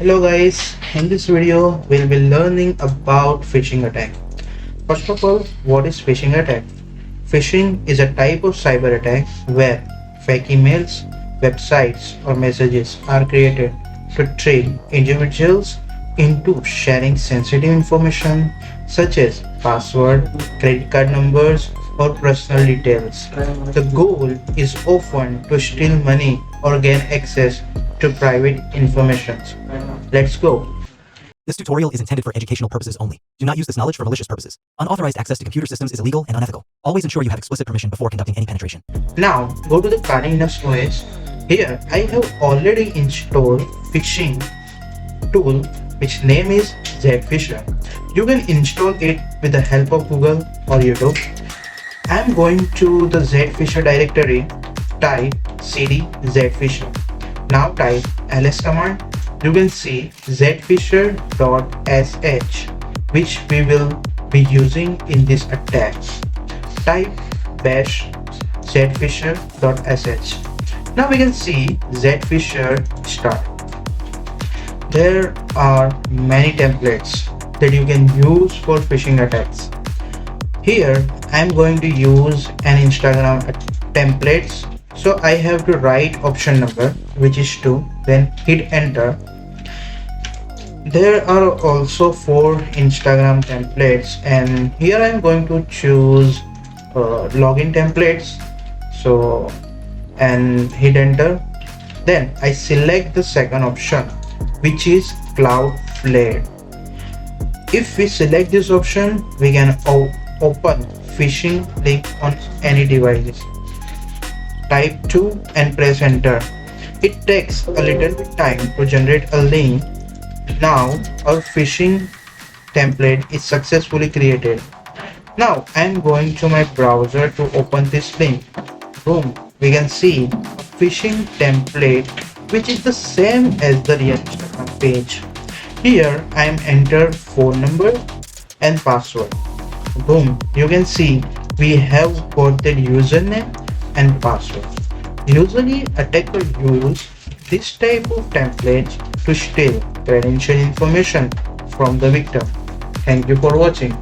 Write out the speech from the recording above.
Hello guys, in this video we'll be learning about phishing attack. First of all, what is phishing attack? Phishing is a type of cyber attack where fake emails, websites or messages are created to trick individuals into sharing sensitive information such as password, credit card numbers or personal details. The goal is often to steal money or gain access to private information. Let's go. This tutorial is intended for educational purposes only. Do not use this knowledge for malicious purposes. Unauthorized access to computer systems is illegal and unethical. Always ensure you have explicit permission before conducting any penetration. Now go to the Linux OS. Here I have already installed phishing tool which name is Zphisher. You can install it with the help of Google or YouTube. I am going to the Zphisher directory. Type cd Zphisher. Now type ls command. You can see zphisher.sh, which we will be using in this attack. Type bash zphisher.sh. Now we can see Zphisher start. There are many templates that you can use for phishing attacks. Here I am going to use an Instagram templates. So I have to write option number, which is 2, then hit enter. There are also 4 Instagram templates, and here I am going to choose login templates. So and hit enter. Then I select the second option, which is Cloudflare. If we select this option, we can open phishing link on any devices. Type 2 and press enter. It takes a little bit time to generate a link. Now our phishing template is successfully created. Now I am going to my browser to open this link. Boom, we can see a phishing template which is the same as the real Instagram page. Here I am entered phone number and password. Boom, you can see we have got the username and password. Usually attackers use this type of templates to steal credential information from the victim. Thank you for watching.